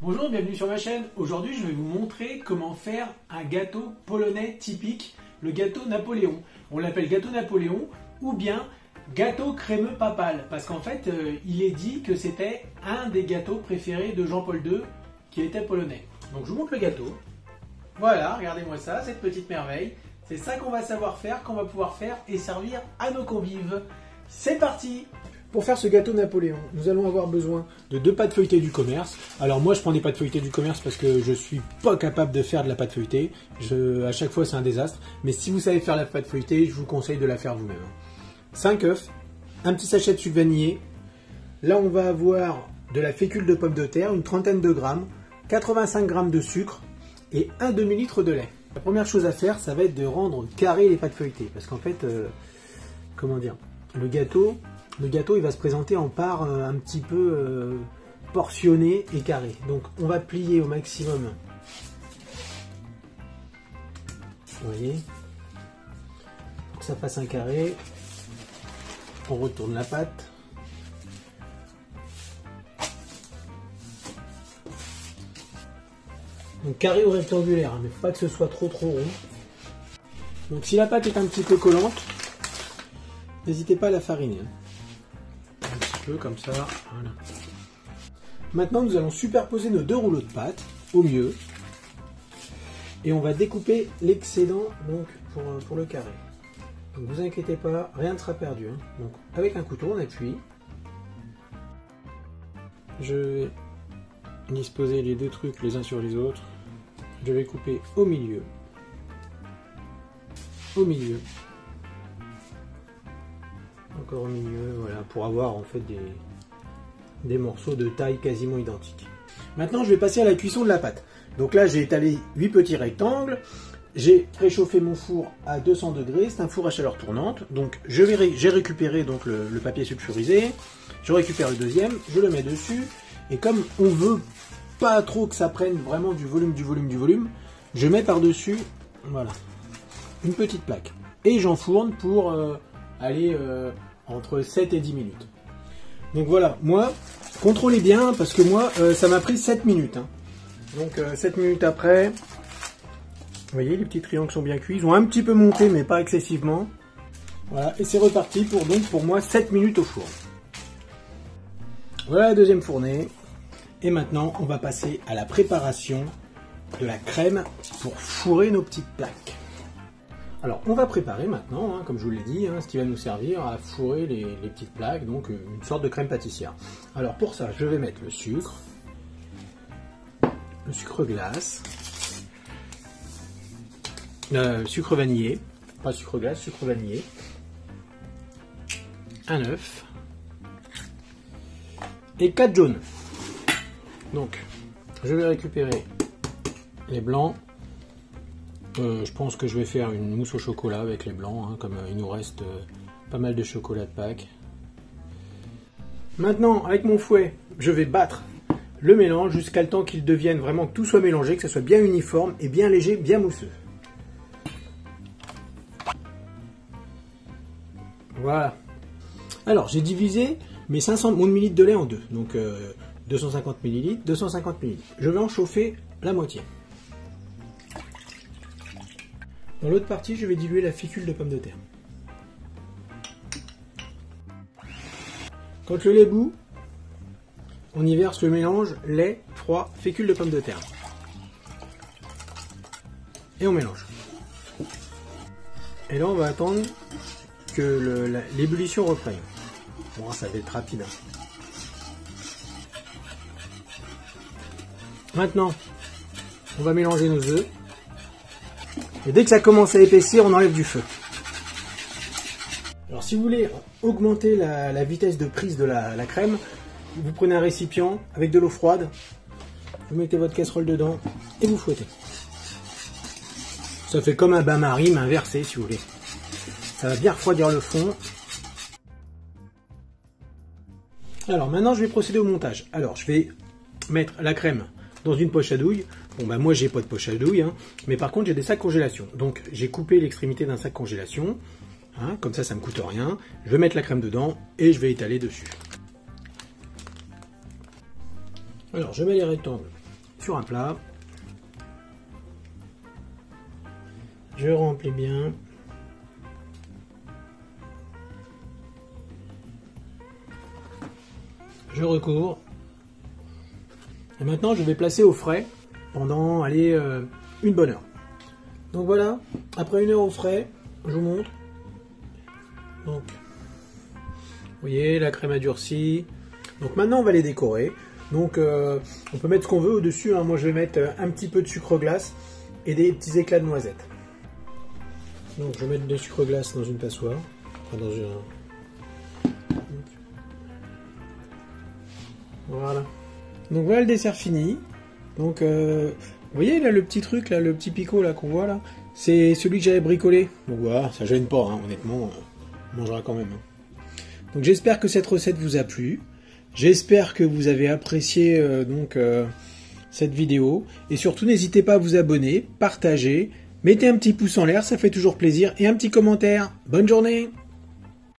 Bonjour, bienvenue sur ma chaîne. Aujourd'hui, je vais vous montrer comment faire un gâteau polonais typique, le gâteau Napoléon. On l'appelle gâteau Napoléon ou bien gâteau crémeux papal, parce qu'en fait, il est dit que c'était un des gâteaux préférés de Jean-Paul II qui était polonais. Donc je vous montre le gâteau. Voilà, regardez-moi ça, cette petite merveille. C'est ça qu'on va savoir faire, qu'on va pouvoir faire et servir à nos convives. C'est parti! Pour faire ce gâteau Napoléon, nous allons avoir besoin de 2 pâtes feuilletées du commerce. Alors moi je prends des pâtes feuilletées du commerce parce que je suis pas capable de faire de la pâte feuilletée. À chaque fois c'est un désastre. Mais si vous savez faire la pâte feuilletée, je vous conseille de la faire vous-même. 5 œufs, un petit sachet de sucre vanillé. Là on va avoir de la fécule de pommes de terre, une trentaine de grammes, 85 grammes de sucre et un demi-litre de lait. La première chose à faire, ça va être de rendre carré les pâtes feuilletées. Parce qu'en fait, comment dire, le gâteau il va se présenter en parts un petit peu portionnées et carrées. Donc on va plier au maximum. Vous voyez, pour que ça fasse un carré. On retourne la pâte. Donc carré ou rectangulaire, hein, mais faut pas que ce soit trop rond. Donc si la pâte est un petit peu collante, n'hésitez pas à la fariner. Un petit peu comme ça, voilà. Maintenant nous allons superposer nos 2 rouleaux de pâte au mieux. Et on va découper l'excédent donc pour le carré. Donc vous inquiétez pas, rien ne sera perdu. Hein. Donc avec un couteau on appuie. Je vais disposer les 2 trucs les uns sur les autres. Je vais couper au milieu. Au milieu. Encore au milieu, voilà, pour avoir en fait des morceaux de taille quasiment identiques. Maintenant je vais passer à la cuisson de la pâte. Donc là j'ai étalé 8 petits rectangles. J'ai préchauffé mon four à 200 degrés, c'est un four à chaleur tournante. Donc j'ai récupéré donc le papier sulfurisé. Je récupère le deuxième, je le mets dessus. Et comme on veut pas trop que ça prenne vraiment du volume, je mets par-dessus, voilà, une petite plaque. Et j'enfourne pour aller entre 7 et 10 minutes. Donc voilà, moi, contrôlez bien, parce que moi, ça m'a pris 7 minutes. Hein. Donc 7 minutes après, vous voyez, les petits triangles sont bien cuits. Ils ont un petit peu monté, mais pas excessivement. Voilà, et c'est reparti pour moi 7 minutes au four. Voilà la deuxième fournée. Et maintenant, on va passer à la préparation de la crème pour fourrer nos petites plaques. Alors, on va préparer maintenant, hein, comme je vous l'ai dit, hein, ce qui va nous servir à fourrer les petites plaques, donc une sorte de crème pâtissière. Alors pour ça, je vais mettre le sucre glace, sucre vanillé, pas sucre glace, sucre vanillé, un œuf et 4 jaunes. Donc, je vais récupérer les blancs. Je pense que je vais faire une mousse au chocolat avec les blancs, hein, comme il nous reste pas mal de chocolat de Pâques. Maintenant, avec mon fouet, je vais battre le mélange jusqu'à le temps qu'il devienne vraiment que tout soit mélangé, que ça soit bien uniforme et bien léger, bien mousseux. Voilà. Alors, j'ai divisé mes 500 ml de lait en deux. Donc, 250 ml, 250 ml. Je vais en chauffer la moitié. Dans l'autre partie, je vais diluer la fécule de pommes de terre. Quand le lait bout, on y verse le mélange lait, froid, fécule de pommes de terre. Et on mélange. Et là, on va attendre que l'ébullition reprenne. Bon, ça va être rapide. Hein. Maintenant, on va mélanger nos œufs. Et dès que ça commence à épaissir, on enlève du feu. Alors si vous voulez augmenter la vitesse de prise de la crème, vous prenez un récipient avec de l'eau froide, vous mettez votre casserole dedans et vous fouettez. Ça fait comme un bain-marie, mais inversé si vous voulez. Ça va bien refroidir le fond. Alors maintenant je vais procéder au montage. Alors je vais mettre la crème dans une poche à douille. Bon bah moi j'ai pas de poche à douille, hein, mais par contre j'ai des sacs congélation. Donc j'ai coupé l'extrémité d'un sac congélation. Hein, comme ça me coûte rien. Je vais mettre la crème dedans et je vais étaler dessus. Alors je mets les rectangles sur un plat. Je remplis bien. Je recouvre. Et maintenant, je vais placer au frais pendant, allez, une bonne heure. Donc voilà, après 1 heure au frais, je vous montre. Donc, vous voyez, la crème a durci. Donc maintenant, on va les décorer. Donc, on peut mettre ce qu'on veut au-dessus. Hein. Moi, je vais mettre un petit peu de sucre glace et des petits éclats de noisettes. Donc, je vais mettre du sucre glace dans une passoire. Enfin, dans une... Voilà. Donc voilà le dessert fini. Donc vous voyez là le petit truc là, le petit picot là qu'on voit là, c'est celui que j'avais bricolé. Donc voilà, ça gêne pas, hein, honnêtement, on mangera quand même. Hein. Donc j'espère que cette recette vous a plu. J'espère que vous avez apprécié cette vidéo. Et surtout n'hésitez pas à vous abonner, partager, mettez un petit pouce en l'air, ça fait toujours plaisir, et un petit commentaire. Bonne journée!